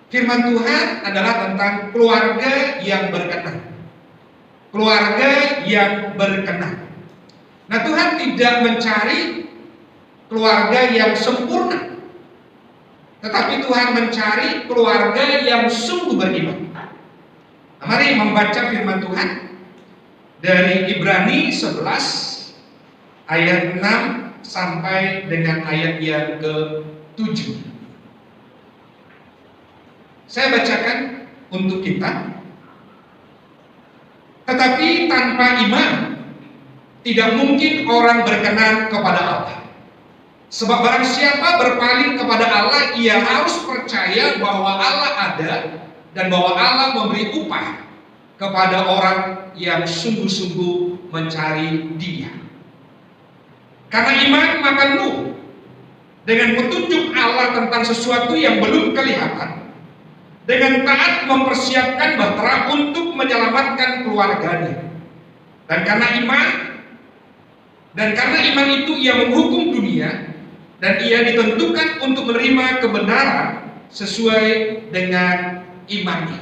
Firman Tuhan adalah tentang keluarga yang berkenan. Keluarga yang berkenan. Nah, Tuhan tidak mencari keluarga yang sempurna, tetapi Tuhan mencari keluarga yang sungguh beriman. Nah, mari membaca firman Tuhan dari Ibrani 11 ayat 6 sampai dengan ayat yang ke-7. Saya bacakan untuk kita. Tetapi tanpa iman tidak mungkin orang berkenan kepada Allah. Sebab barang siapa berpaling kepada Allah, ia harus percaya bahwa Allah ada dan bahwa Allah memberi upah kepada orang yang sungguh-sungguh mencari Dia. Karena iman maka Nuh dengan petunjuk Allah tentang sesuatu yang belum kelihatan, dengan taat mempersiapkan bahtera untuk menyelamatkan keluarganya. Dan karena iman itu ia menghukum dunia, dan ia ditentukan untuk menerima kebenaran sesuai dengan imannya.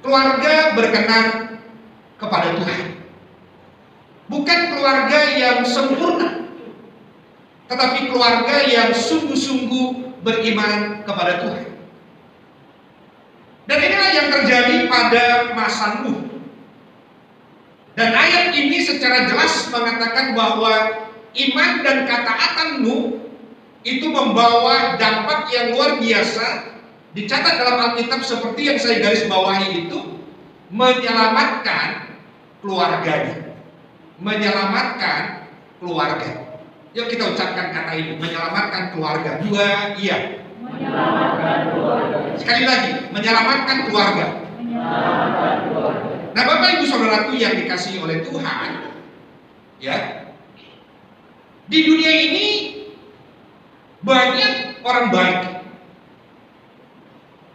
Keluarga berkenan kepada Tuhan. Bukan keluarga yang sempurna, tetapi keluarga yang sungguh-sungguh beriman kepada Tuhan. Dan inilah yang terjadi pada masa Nuh. Dan ayat ini secara jelas mengatakan bahwa iman dan ketaatan Nuh itu membawa dampak yang luar biasa. Dicatat dalam Alkitab seperti yang saya garis bawahi itu, menyelamatkan keluarganya. Menyelamatkan keluarga. Yuk kita ucapkan kata ini, menyelamatkan keluarga. Dua, iya. Menyelamatkan keluarga. Sekali lagi, menyelamatkan keluarga. Menyelamatkan keluarga. Nah, Bapak Ibu Saudaraku yang dikasihi oleh Tuhan, ya, di dunia ini banyak orang baik.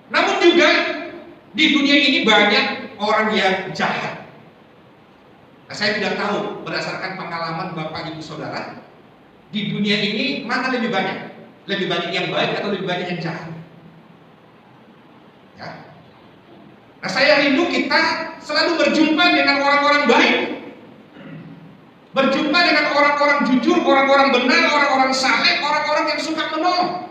Namun juga di dunia ini banyak orang yang jahat. Nah, saya tidak tahu berdasarkan pengalaman Bapak Ibu Saudara, di dunia ini mana lebih banyak? Lebih banyak yang baik atau lebih banyak yang jahat? Ya. Nah, saya rindu kita selalu berjumpa dengan orang-orang baik, berjumpa dengan orang-orang jujur, orang-orang benar, orang-orang saleh, orang-orang yang suka menolong.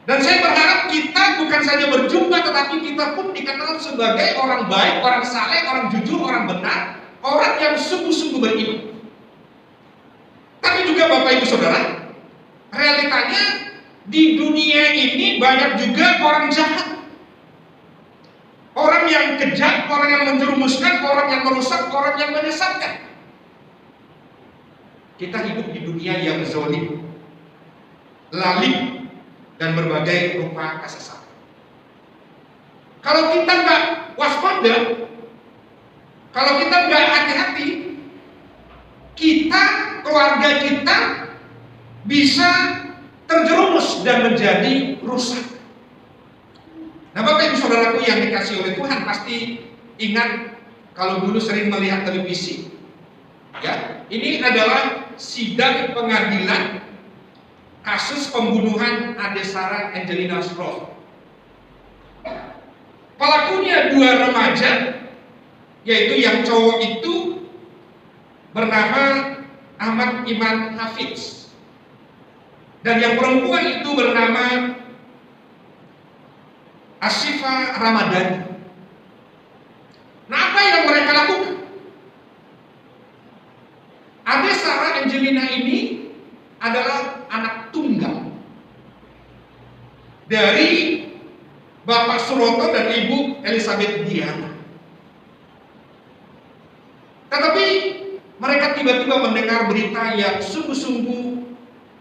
Dan saya berharap kita bukan saja berjumpa, tetapi kita pun dikenal sebagai orang baik, orang saleh, orang jujur, orang benar, orang yang sungguh-sungguh beriman. Tapi juga Bapak Ibu Saudara, realitanya di dunia ini banyak juga orang jahat. Orang yang kejam, orang yang menjerumuskan, orang yang merusak, orang yang menyesatkan. Kita hidup di dunia yang zalim, lalim, dan berbagai rupa kesesatan. Kalau kita nggak waspada, kalau kita nggak hati-hati, kita, keluarga kita bisa terjerumus dan menjadi rusak. Nah, Bapak Ibu Saudaraku yang dikasihi oleh Tuhan, pasti ingat kalau dulu sering melihat televisi. Ya, ini adalah sidang pengadilan kasus pembunuhan Adesara Angelina Stroll. Pelakunya dua remaja, yaitu yang cowok itu bernama Ahmad Iman Hafiz, dan yang perempuan itu bernama Asyifa Ramadhani. Nah, apa yang mereka lakukan? Adesara Angelina ini adalah anak tunggal dari Bapak Suroto dan Ibu Elizabeth Diana. Tetapi mereka tiba-tiba mendengar berita yang sungguh-sungguh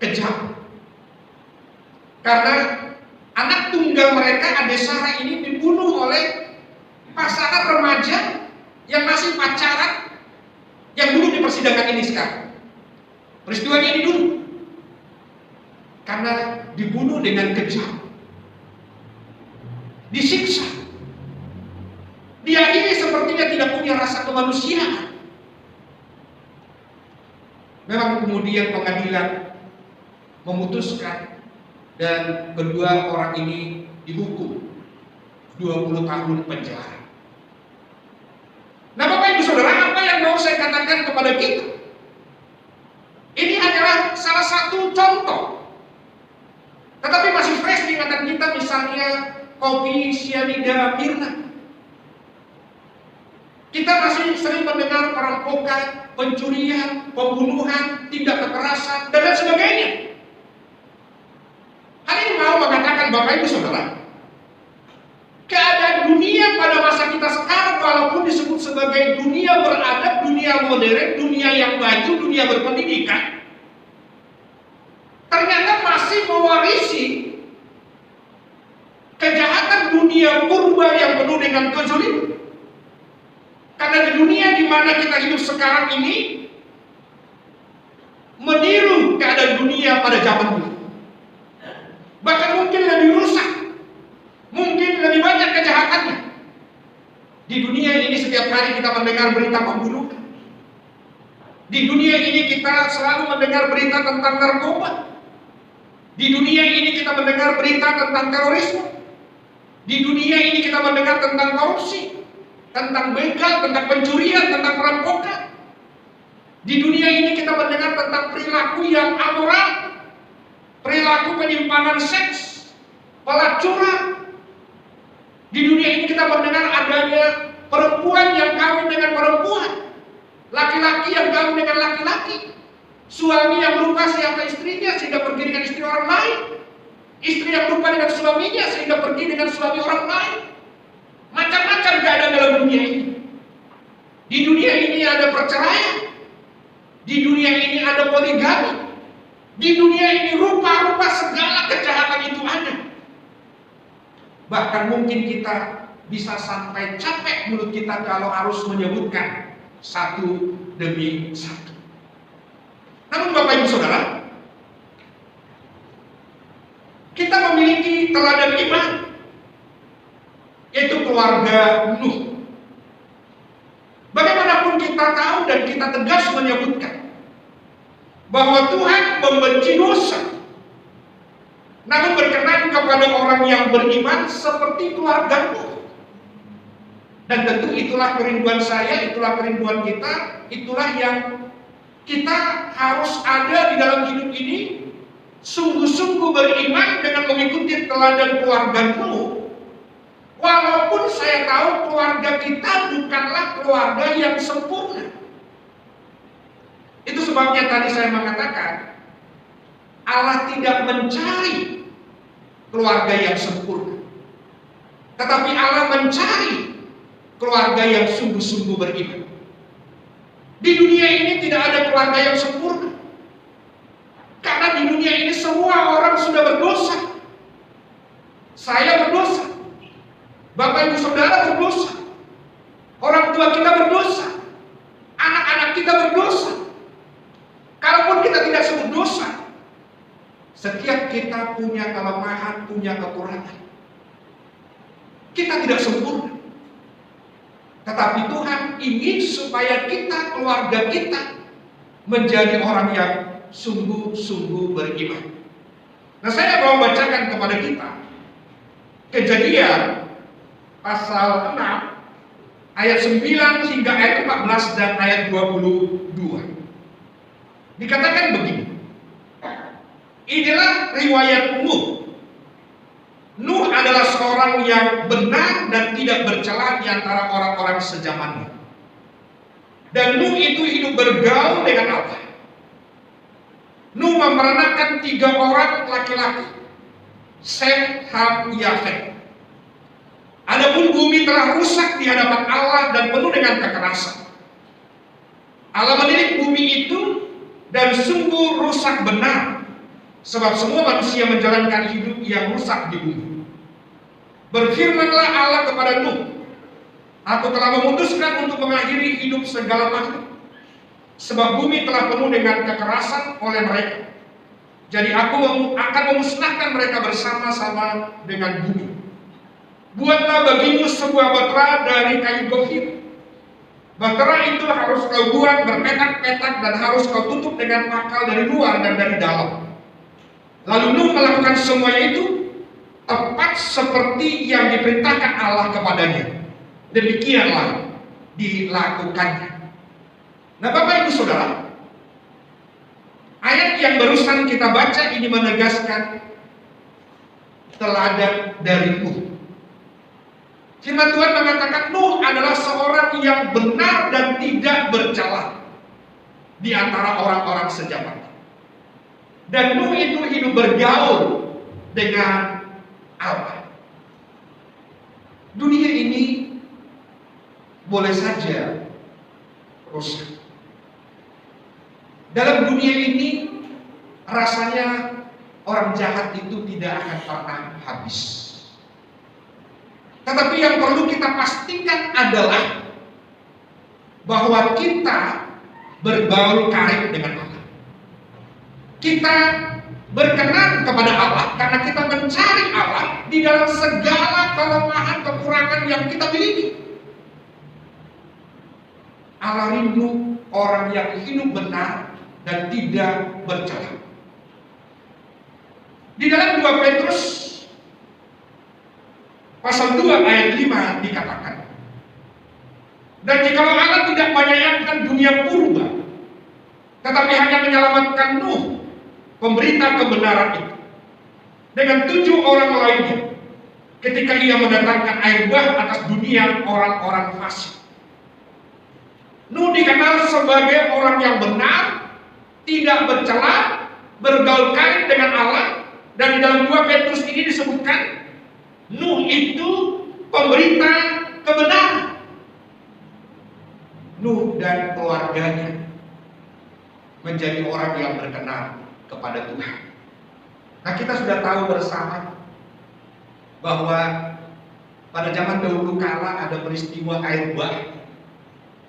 kejam. Karena anak tunggal mereka, Adesara ini, dibunuh oleh pasangan remaja yang masih pacaran, yang dulu di persidangan ini sekarang. Peristiwanya ini dulu. Karena dibunuh dengan kejam, disiksa. Dia ini sepertinya tidak punya rasa kemanusiaan. Memang kemudian pengadilan memutuskan dan kedua orang ini dihukum 20 tahun penjara. Nah Bapak Ibu Saudara, apa yang mau saya katakan kepada kita? Ini adalah salah satu contoh, tetapi masih fresh di ingatan kita, misalnya kopi sianida Mirna. Kita masih sering mendengar perampokan, pencurian, pembunuhan, tindak kekerasan, dan lain sebagainya. Hal ini mau mengatakan Bapak Ibu Saudara, keadaan dunia pada masa kita sekarang, walaupun disebut sebagai dunia beradab, dunia modern, dunia yang maju, dunia berpendidikan, ternyata masih mewarisi kejahatan dunia purba yang penuh dengan kezaliman. Karena di dunia di mana kita hidup sekarang ini meniru keadaan dunia pada zaman dulu. Bahkan mungkin lebih rusak, mungkin lebih banyak kejahatannya. Di dunia ini setiap hari kita mendengar berita pembunuhan. Di dunia ini kita selalu mendengar berita tentang narkoba. Di dunia ini kita mendengar berita tentang terorisme. Di dunia ini kita mendengar tentang korupsi, tentang begal, tentang pencurian, tentang perampokan. Di dunia ini kita mendengar tentang perilaku yang amoral, perilaku penyimpangan seks, pelacuran. Di dunia ini kita mendengar adanya perempuan yang kawin dengan perempuan, laki-laki yang kawin dengan laki-laki, suami yang lupa siapa istrinya sehingga pergi dengan istri orang lain, istri yang lupa dengan suaminya sehingga pergi dengan suami orang lain. Macam-macam keadaan dalam dunia ini. Di dunia ini ada perceraian, di dunia ini ada poligami, di dunia ini rupa-rupa segala kejahatan itu ada. Bahkan mungkin kita bisa sampai capek mulut kita kalau harus menyebutkan satu demi satu. Namun Bapak Ibu Saudara, kita memiliki teladan iman, yaitu keluarga Nuh. Bagaimanapun kita tahu dan kita tegas menyebutkan bahwa Tuhan membenci dosa, namun berkenan kepada orang yang beriman seperti keluarga Nuh. Dan tentu itulah kerinduan saya, itulah kerinduan kita, itulah yang kita harus ada di dalam hidup ini, sungguh-sungguh beriman dengan mengikuti teladan keluarga Nuh. Walaupun saya tahu keluarga kita bukanlah keluarga yang sempurna. Itu sebabnya tadi saya mengatakan Allah tidak mencari keluarga yang sempurna, tetapi Allah mencari keluarga yang sungguh-sungguh beriman. Di dunia ini tidak ada keluarga yang sempurna, karena di dunia ini semua orang sudah berdosa. Saya berdosa, Bapak Ibu Saudara berdosa, orang tua kita berdosa, anak-anak kita berdosa. Kalaupun kita tidak sebut dosa, setiap kita punya kelemahan, punya kekurangan. Kita tidak sempurna, tetapi Tuhan ingin supaya kita, keluarga kita, menjadi orang yang sungguh-sungguh beriman. Nah, saya mau bacakan kepada kita Kejadian pasal 6 ayat 9 hingga ayat 14 dan ayat 22. Dikatakan begini, inilah riwayat Nuh. Nuh adalah seorang yang benar dan tidak bercela di antara orang-orang sezamannya. Dan Nuh itu hidup bergaul dengan Allah. Nuh memperanakan 3 orang laki-laki, Sem, Ham, Yafet. Adapun bumi telah rusak di hadapan Allah dan penuh dengan kekerasan. Allah menilik bumi itu dan sungguh rusak benar, sebab semua manusia menjalankan hidup yang rusak di bumi. Berfirmanlah Allah kepada Nuh, aku telah memutuskan untuk mengakhiri hidup segala makhluk, sebab bumi telah penuh dengan kekerasan oleh mereka. Jadi aku akan memusnahkan mereka bersama-sama dengan bumi. Buatlah bagimu sebuah bahtera dari kayu gofir. Bahtera itu harus kau buat berpetak-petak dan harus kau tutup dengan pakal dari luar dan dari dalam. Lalu Nuh melakukan semuanya itu tepat seperti yang diperintahkan Allah kepadanya. Demikianlah dilakukannya. Nah, Bapak Ibu Saudara, ayat yang barusan kita baca ini menegaskan teladan dari Nuh. Firman Tuhan mengatakan Nuh adalah seorang yang benar dan tidak bercela di antara orang-orang sejamannya. Dan Nuh itu hidup bergaul dengan Allah. Dunia ini boleh saja rusak. Dalam dunia ini rasanya orang jahat itu tidak akan pernah habis. Tetapi yang perlu kita pastikan adalah bahwa kita berbaur karib dengan Allah. Kita berkenan kepada Allah karena kita mencari Allah di dalam segala kelemahan, kekurangan yang kita miliki. Allah rindu orang yang hidup benar dan tidak bercela. Di dalam 2 Petrus pasal 2 ayat 5 dikatakan, dan jikalau Allah tidak menyayangkan dunia purba, tetapi hanya menyelamatkan Nuh, pemberita kebenaran itu, dengan 7 orang lainnya, ketika ia mendatangkan air bah atas dunia orang-orang fasik. Nuh dikenal sebagai orang yang benar, tidak bercela, bergaul karib dengan Allah, dan di dalam 2 Petrus ini disebutkan Nuh itu pemberita kebenaran. Nuh dan keluarganya menjadi orang yang berkenan kepada Tuhan. Nah, kita sudah tahu bersama bahwa pada zaman dahulu kala ada peristiwa air bah,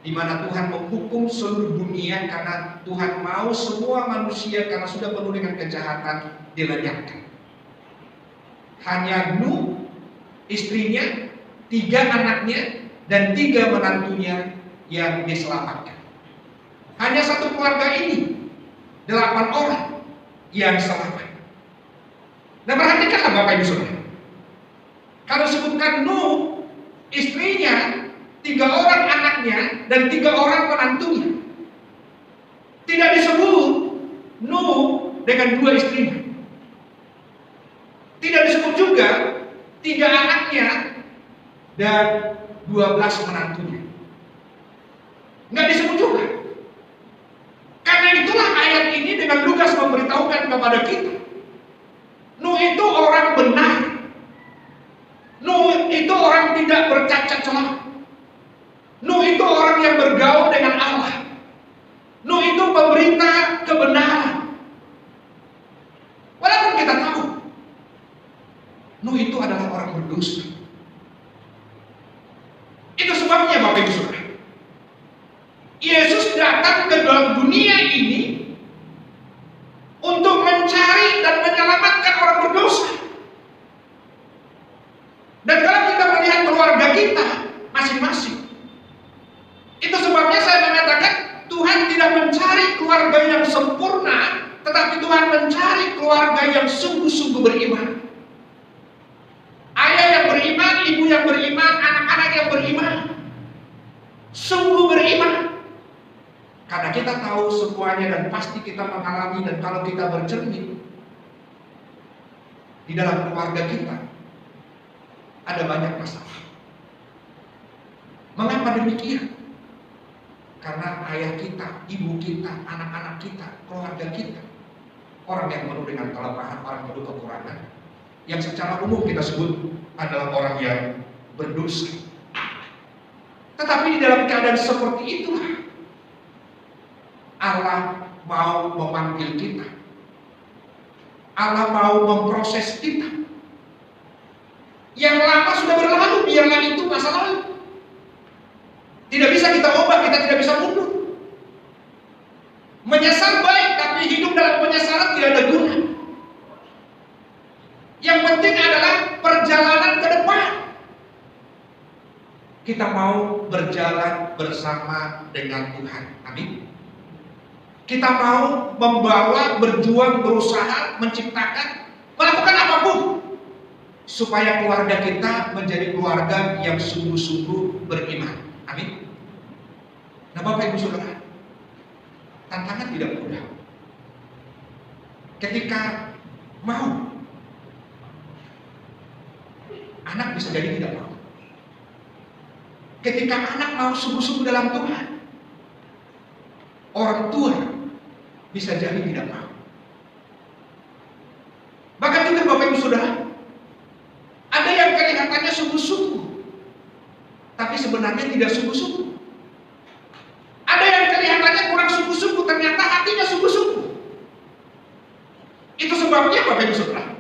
di mana Tuhan menghukum seluruh dunia karena Tuhan mau semua manusia karena sudah penuh dengan kejahatan dilenyapkan. Hanya Nuh, istrinya, 3 anaknya, dan 3 menantunya yang diselamatkan. Hanya satu keluarga ini, 8 orang yang selamat. Nah, perhatikanlah Bapak Ibu Saudara. Kalau sebutkan Nuh, istrinya, 3 orang anaknya, dan 3 orang menantunya. Tidak disebut Nuh dengan 2 istrinya. Tidak disebut juga 3 anaknya dan 12 menantunya. Nggak disebut juga. Karena itulah ayat ini dengan lugas memberitahukan kepada kita, Nuh itu orang benar. Nuh itu orang tidak bercacat celah. Nuh itu orang yang bergaul dengan Allah. Nuh itu pemberita kebenaran. Walaupun kita tahu Nuh itu adalah orang berdosa. Itu sebabnya Bapak Ibu Saudara, Yesus datang ke dalam dunia ini untuk mencari dan menyelamatkan orang berdosa. Dan kalau kita melihat keluarga kita masing-masing, itu sebabnya saya mengatakan Tuhan tidak mencari keluarga yang sempurna, tetapi Tuhan mencari keluarga yang sungguh-sungguh beriman. Ayah yang beriman, ibu yang beriman, anak-anak yang beriman, sungguh beriman. Karena kita tahu semuanya dan pasti kita mengalami, dan kalau kita bercermin di dalam keluarga kita ada banyak masalah. Mengapa demikian? Karena ayah kita, ibu kita, anak-anak kita, keluarga kita, orang yang penuh dengan kelemahan, orang penuh kekurangan, yang secara umum kita sebut adalah orang yang berdosa. Tetapi di dalam keadaan seperti itulah Allah mau memanggil kita. Allah mau memproses kita. Yang lama sudah berlalu, biarlah itu masa lalu. Tidak bisa kita ubah, kita tidak bisa mundur. Menyesal baik, tapi hidup dalam penyesalan tidak ada guna. Yang penting adalah perjalanan ke depan. Kita mau berjalan bersama dengan Tuhan. Amin. Kita mau membawa, berjuang, berusaha, menciptakan, melakukan apapun supaya keluarga kita menjadi keluarga yang sungguh-sungguh beriman. Amin. Nah, Bapak Ibu Saudara, tantangan tidak mudah. Ketika mau, anak bisa jadi tidak mau. Ketika anak mau sungguh-sungguh dalam Tuhan, orang tua bisa jadi tidak mau. Bahkan juga Bapak Ibu Saudara, ada yang kelihatannya sungguh-sungguh, tapi sebenarnya tidak sungguh-sungguh. Ada yang kelihatannya kurang sungguh-sungguh, ternyata hatinya sungguh-sungguh. Itu sebabnya Bapak Ibu Saudara,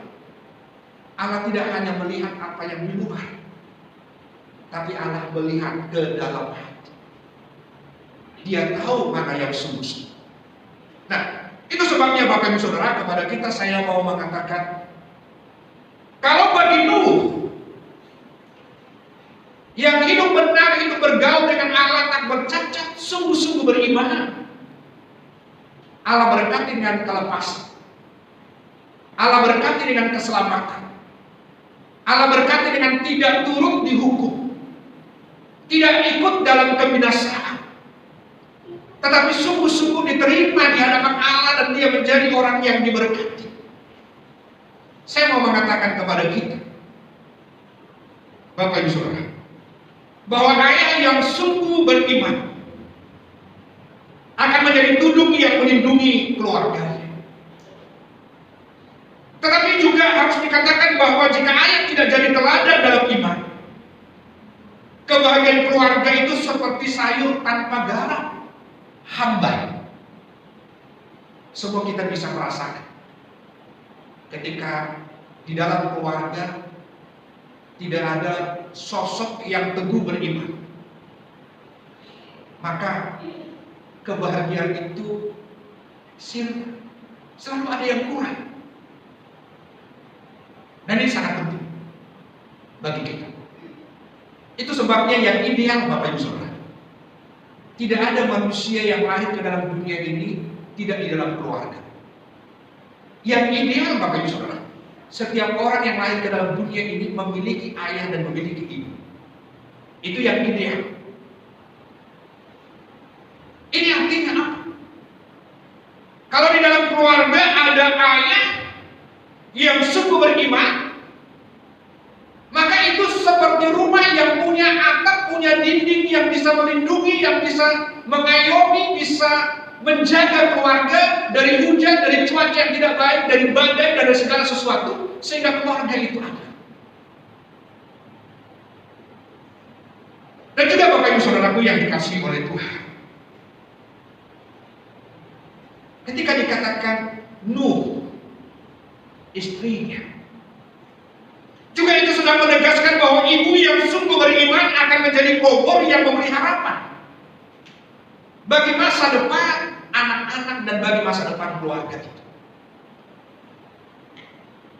Allah tidak hanya melihat apa yang di luar, tapi Allah melihat ke dalam hati. Dia tahu mana yang sungguh-sungguh. Nah, itu sebabnya Bapak Ibu Saudara, kepada kita saya mau mengatakan, kalau bagi Nuh yang hidup benar, hidup bergaul dengan Allah tak bercacat, sungguh-sungguh beriman, Allah berkati dengan kelepasan, Allah berkati dengan keselamatan, Allah berkati dengan tidak turut dihukum, tidak ikut dalam kebinasaan, tetapi sungguh-sungguh diterima di hadapan Allah dan dia menjadi orang yang diberkati. Saya mau mengatakan kepada kita, Bapak Ibu Saudara, bahwa ayah yang sungguh beriman akan menjadi tudung yang melindungi keluarganya. Tetapi juga harus dikatakan bahwa jika ayah tidak jadi teladan dalam iman, kebahagiaan keluarga itu seperti sayur tanpa garam, hambar. Semua kita bisa merasakan ketika di dalam keluarga tidak ada sosok yang teguh beriman, maka kebahagiaan itu selalu ada yang kurang. Dan ini sangat penting bagi kita. Itu sebabnya yang ideal Bapak Ibu Saudara, tidak ada manusia yang lahir ke dalam dunia ini tidak di dalam keluarga. Yang ideal Bapak Ibu Saudara, setiap orang yang lahir ke dalam dunia ini memiliki ayah dan memiliki ibu. Itu yang ideal. Ini artinya apa? Kalau di dalam keluarga ada ayah yang sungguh beriman, maka itu seperti rumah yang punya atap, punya dinding yang bisa melindungi, yang bisa mengayomi, bisa menjaga keluarga dari hujan, dari cuaca yang tidak baik, dari badai, dari segala sesuatu, sehingga keluarga itu ada. Dan juga Bapak Ibu Saudaraku yang dikasihi oleh Tuhan, ketika dikatakan Nuh, istrinya, juga itu sudah menegaskan bahwa ibu yang sungguh beriman akan menjadi obor yang memberi harapan bagi masa depan anak-anak dan bagi masa depan keluarga itu.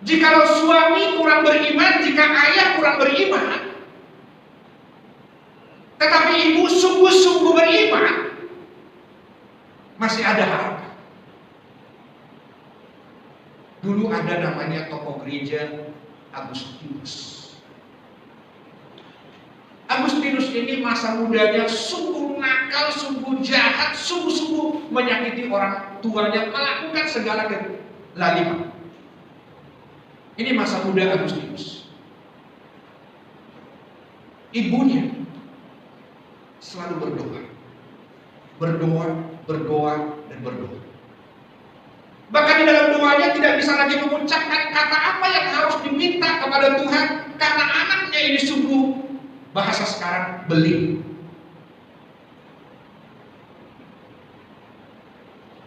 Jikalau suami kurang beriman, jika ayah kurang beriman, tetapi ibu sungguh-sungguh beriman, masih ada harapan. Dulu ada namanya tokoh gereja Agustinus. Agustinus ini masa mudanya sungguh nakal, sungguh jahat, sungguh-sungguh menyakiti orang tuanya, melakukan segala kezaliman. Ini masa muda Agustinus. Ibunya selalu berdoa, dan berdoa. Bahkan di dalam doanya tidak bisa lagi mengucapkan kata apa yang harus diminta kepada Tuhan, karena anaknya ini sungguh, bahasa sekarang, beling.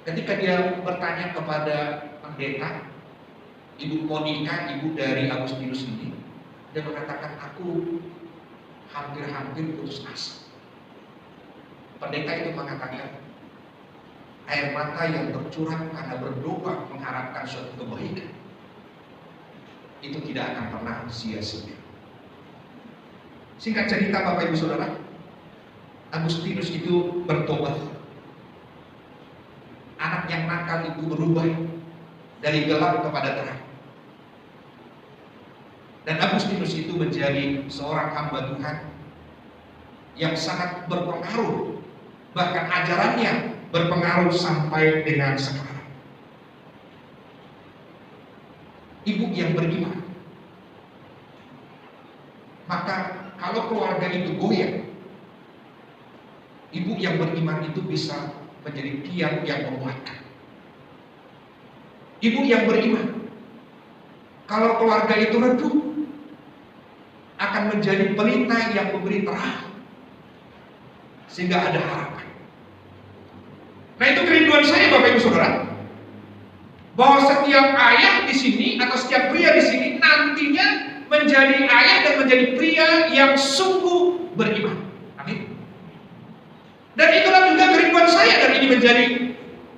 Ketika dia bertanya kepada pendeta, Ibu Monica, ibu dari Agustinus ini, dia mengatakan, aku hampir-hampir putus asa. Pendeta itu mengatakan, air mata yang tercurah karena berdoa mengharapkan suatu kebaikan itu tidak akan pernah sia-sia. Singkat cerita Bapak Ibu Saudara, Agustinus itu bertobat. anak yang nakal itu berubah dari gelap kepada terang. Dan Agustinus itu menjadi seorang hamba Tuhan yang sangat berpengaruh, bahkan ajarannya berpengaruh sampai dengan sekarang. Ibu yang beriman, maka kalau keluarga itu goyah, ibu yang beriman itu bisa menjadi tiang yang menguatkan. Ibu yang beriman, kalau keluarga itu redup, akan menjadi pelita yang memberi terang, sehingga ada harapan. Nah, itu kerinduan saya, Bapak Ibu Saudara, bahwa setiap ayah di sini atau setiap pria di sini nantinya menjadi ayah dan menjadi pria yang sungguh beriman. Amin. Dan itulah juga kerinduan saya, dan ini menjadi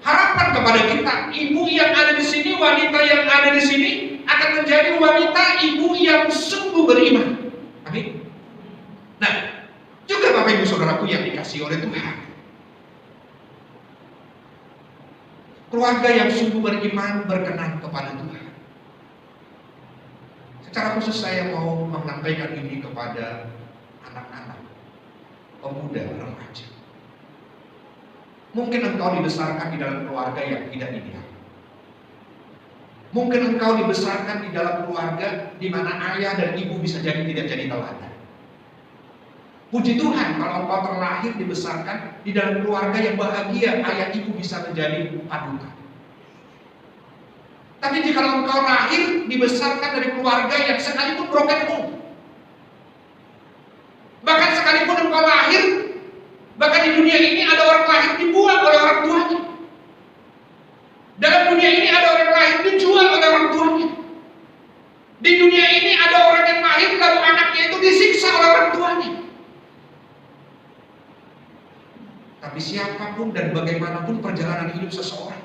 harapan kepada kita. Ibu yang ada di sini, wanita yang ada di sini akan menjadi wanita ibu yang sungguh beriman. Amin. Nah, juga Bapak Ibu Saudaraku yang dikasihi oleh Tuhan, keluarga yang sungguh beriman berkenan kepada Tuhan. Secara khusus saya mau menyampaikan ini kepada anak-anak, pemuda, remaja. Mungkin engkau dibesarkan di dalam keluarga yang tidak ideal. Mungkin engkau dibesarkan di dalam keluarga di mana ayah dan ibu bisa jadi tidak jadi teladan. Puji Tuhan kalau engkau terlahir dibesarkan di dalam keluarga yang bahagia, ayah ibu bisa menjadi panutan. Tapi jika engkau lahir dibesarkan dari keluarga yang sekalipun broken home, bahkan sekalipun engkau lahir, bahkan di dunia ini ada orang lahir dibuang oleh orang tuanya. Dalam dunia ini ada orang lahir dijual oleh orang tuanya. Di dunia ini ada orang yang lahir lalu anaknya itu disiksa oleh orang tuanya. Tapi siapapun dan bagaimanapun perjalanan hidup seseorang,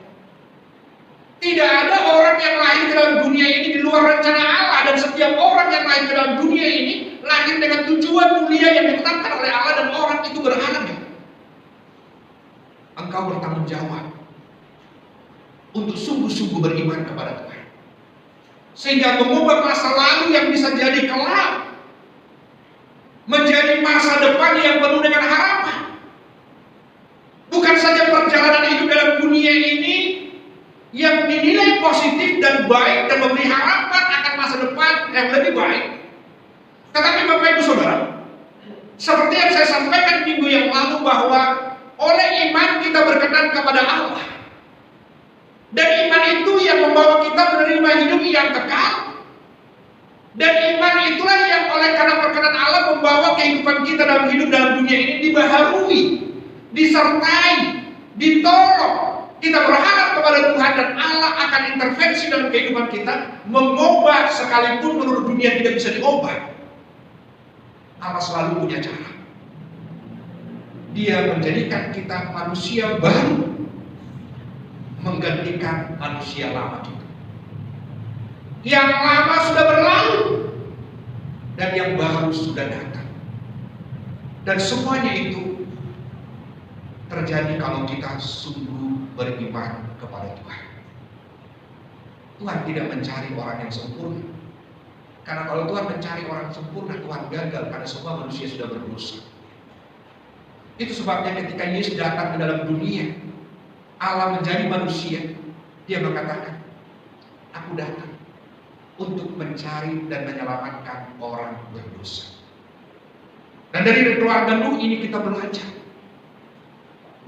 tidak ada orang yang lahir ke dalam dunia ini di luar rencana Allah. Dan setiap orang yang lahir ke dalam dunia ini lahir dengan tujuan mulia yang ditetapkan oleh Allah, dan orang itu berharga. Engkau bertanggung jawab untuk sungguh-sungguh beriman kepada Tuhan, sehingga mengubah masa lalu yang bisa jadi kelam menjadi masa depan yang penuh dengan harapan. Bukan saja perjalanan hidup dalam dunia ini yang dinilai positif dan baik dan memberi harapan akan masa depan yang lebih baik, tetapi Bapak Ibu Saudara, seperti yang saya sampaikan minggu yang lalu, bahwa oleh iman kita berkenan kepada Allah. Dan iman itu yang membawa kita menerima hidup yang kekal. Dan iman itulah yang oleh karena perkenan Allah membawa kehidupan kita dalam hidup dalam dunia ini dibaharui, disertai, ditolong. Kita berharap kepada Tuhan dan Allah akan intervensi dalam kehidupan kita, mengubah sekalipun menurut dunia tidak bisa diubah. Allah selalu punya cara. Dia menjadikan kita manusia baru, menggantikan manusia lama kita. Yang lama sudah berlalu dan yang baru sudah datang. Dan semuanya itu terjadi kalau kita sungguh beriman kepada Tuhan. Tuhan tidak mencari orang yang sempurna. Karena kalau Tuhan mencari orang sempurna, Tuhan gagal, karena semua manusia sudah berdosa. Itu sebabnya ketika Yesus datang ke dalam dunia, Allah menjadi manusia, Dia mengatakan, aku datang untuk mencari dan menyelamatkan orang berdosa. Dan dari keluarga Nuh ini kita belajar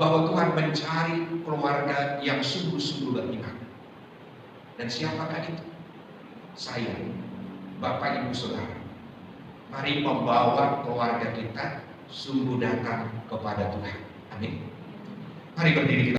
bahwa Tuhan mencari keluarga yang sungguh-sungguh beriman. Dan siapakah itu? Saya, Bapak Ibu Saudara. Mari membawa keluarga kita sungguh datang kepada Tuhan. Amin. Mari berdiri kita.